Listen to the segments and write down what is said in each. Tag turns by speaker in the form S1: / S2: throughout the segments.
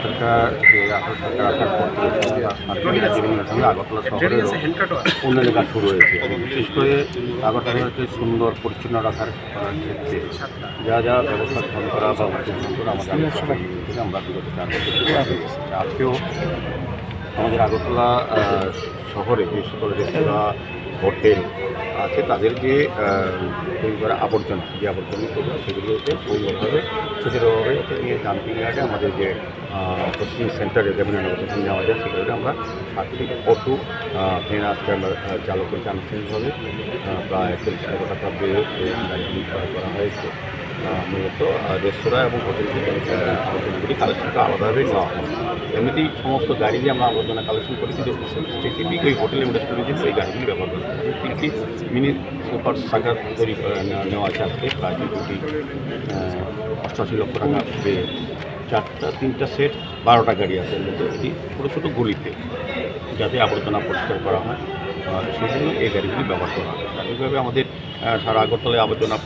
S1: সরকার যে আসল সরকার আসার পর থেকে জীবনের সঙ্গে আগরতলা শহরের উন্নয়নের কাজ শুরু হয়েছে এবং বিশেষ করে আগরতলাকে সুন্দর পরিচ্ছন্ন রাখার ক্ষেত্রে যা যা ব্যবস্থা গ্রহণ করা বা উদ্যোগ গ্রহণ করা আমাদের থেকে আমরা বিগত 4 বছর থেকে আজকেও আমাদের আগরতলা শহরে যে সকল রেস্তোরাঁ হোটেল আছে তাদের যে তৈরি করা আবর্জনা যে আবর্জনাগুলো সেগুলোকে সুন্দরভাবে সুচারুভাবে নিয়ে ডাম্পিং ইয়ার্ডে আমাদের যে প্রসেসিং সেন্টারে যেমন প্রসেসিং নেওয়া যায় সেগুলোকে আমরা 7টি অটো ট্রেন আজকে আমরা চালু করেছি আনুষ্ঠানিকভাবে প্রায় 40 টাকা দিয়ে গাড়িগুলি করা হয়েছে। মূলত রেস্তোরাঁ এবং হোটেল থেকে আবর্জনাগুলি কালেকশনটা আলাদাভাবে নেওয়া হয়। এমনিতেই সমস্ত গাড়ি দিয়ে আমরা আবর্জনা কালেকশন করি কিন্তু স্পেসিফিক ওই হোটেল ইন্ডাস্ট্রির জন্য ওই গাড়িগুলি ব্যবহার করা হয়। 3টি মিনি সুপার সাগার তৈরি নেওয়া আছে আজকে প্রায় 88 লক্ষ টাকা পেয়ে 3টা সেট 12টা গাড়ি আছে এর মধ্যে এটি ছোটো ছোটো গলিতে যাতে আবর্জনা পরিষ্কার করা হয় সেই জন্য এই গাড়িগুলি ব্যবহার করা হয়। স্বাভাবিকভাবে আমাদের সারা আগরতলায় আবর্জনা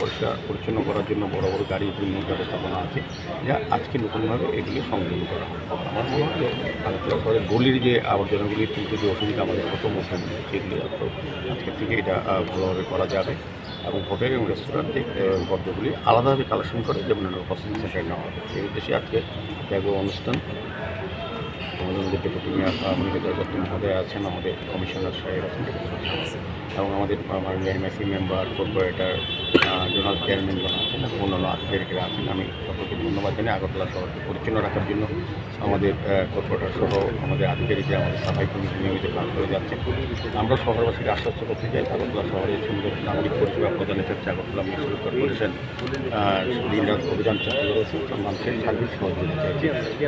S1: পরিচ্ছন্ন করার জন্য বড় বড় গাড়ি বিভিন্ন ব্যবস্থাপনা আছে যা আজকে নতুনভাবে এগুলি সংযোজন করা হয়। আমার মনে হয় যে আগরতলা শহরের গলির যে আবর্জনাগুলি তুলতে যে অসুবিধা আমাদের প্রথম সেগুলি আজকের থেকে এটা ভালোভাবে করা যাবে এবং হোটেল এবং রেস্টুরেন্টে বর্জ্যগুলি আলাদাভাবে কালেকশন করে যেমন প্রসেসিং সেন্টারে নেওয়া হবে সেই উদ্দেশ্যে আজকে ত্যাগ অনুষ্ঠান আমাদের মধ্যে ডেপুটি মেয়র মনিরুজ্জামান দত্ত মহোদয় আছেন, আমাদের কমিশনার সাহেব আছেন এবং আমাদের এমএসি মেম্বার কর্পোরেটর জোনাল চেয়ারম্যানগণ আছেন এবং অন্যান্য আধিকারিকরা আছেন। আমি সকলকে ধন্যবাদ জানাই আগরতলা শহরকে পরিচ্ছন্ন রাখার জন্য আমাদের কর্পোরেটর সহ আমাদের আধিকারিকরা আমাদের সাফাই কর্মী নিয়মিত কাজ করে যাচ্ছেন। আমরা শহরবাসীকে আশ্বস্ত করতে চাই আগরতলা শহরে সুন্দর নাগরিক পরিষেবা প্রদানের ক্ষেত্রে আগরতলা মিউনিসিপ্যাল কর্পোরেশন দিনরাত অভিযান চালু করেছে মানুষের সার্ভিস সহযোগিতা চাইছে।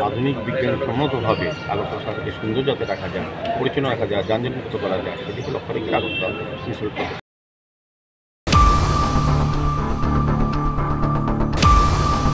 S1: আধুনিক বিজ্ঞানসম্মতভাবে আগরতলা শহরকে সুন্দর যাতে রাখা যায়, পরিচ্ছন্ন রাখা যায়, যানজটমুক্ত করা যায় সেদিকে লক্ষ্য রেখে আগরতলা মিউনিসিপ্যাল কর্পোরেশন